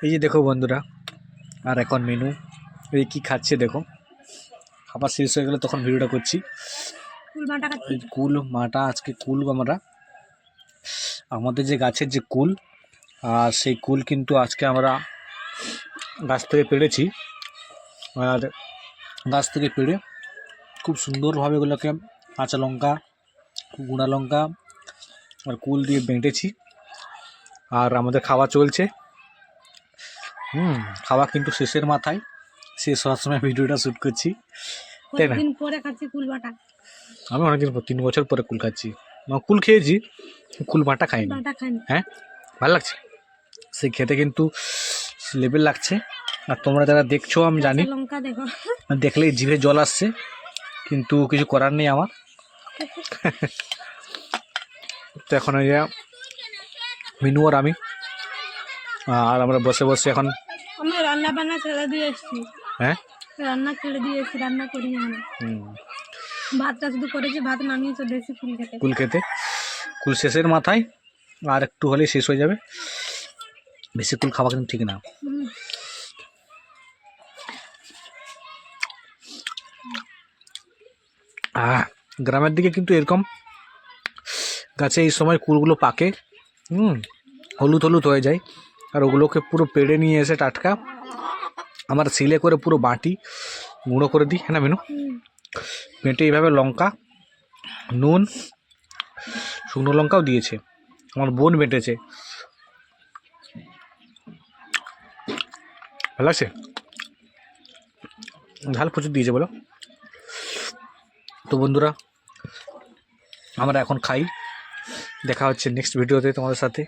এই যে দেখো বন্ধুরা, আর এখন মেনু এই কি খাচ্ছে দেখো। খাবার শেষ হয়ে গেলে তখন ভিডিওটা করছি। কুল মাটা আজকে কুল আমরা আমাদের যে গাছের যে কুল, আর সেই কুল কিন্তু আজকে আমরা গাছ থেকে পেড়েছি। আর গাছ থেকে পেড়ে খুব সুন্দরভাবে এগুলোকে কাঁচা লঙ্কা, গুঁড়া লঙ্কা আর কুল দিয়ে বেঁটেছি। আর আমাদের খাওয়া চলছে। খাওয়া কিন্তু শেষের মাথায়, শেষ হওয়ার সময় ভিডিওটা শ্যুট করছি, তাই না? আমি অনেকদিন 3 বছর পরে কুল খাচ্ছি। কুল খেয়েছি, কুল বাটা খাইনি। হ্যাঁ, ভালো লাগছে, সেই খেতে কিন্তু লেভেল লাগছে। আর তোমরা যারা দেখছো আমি জানি, দেখলেই জিভে জল আসছে, কিন্তু কিছু করার নেই আমার। তো এখন ওই মিনু আর আমি, আর আমরা বসে বসে এখন রান্না বান্না ছেড়ে দিয়ে এসেছি। হ্যাঁ, রান্না ছেড়ে দিয়ে এসেছি, রান্না করি না। ভাতটা শুধু করেছি, ভাত নামিয়ে চলে এসেছি কুল খেতে। কুল শেষের মাথায়, আর একটু হলেই শেষ হয়ে যাবে। বেশি কুল খাওয়া কিন্তু ঠিক না। গ্রামের দিকে কিন্তু এরকম গাছে এই সময় কুলগুলো পাকে, হলুদ হলুদ হয়ে যায়। আর ওগুলোকে পুরো পেড়ে নিয়ে এসে টাটকা আমার সিলে করে পুরো বাটি গুঁড়ো করে দিই। হ্যাঁ না মেনু? বেটে এইভাবে লঙ্কা, নুন, শুকনো লঙ্কাও দিয়েছে, আমার বোন বেটেছে। ভালো লাগছে, ঝাল প্রচুর দিয়েছে বলো। তো বন্ধুরা, আমরা এখন খাই। দেখা হচ্ছে নেক্সট ভিডিওতে তোমাদের সাথে।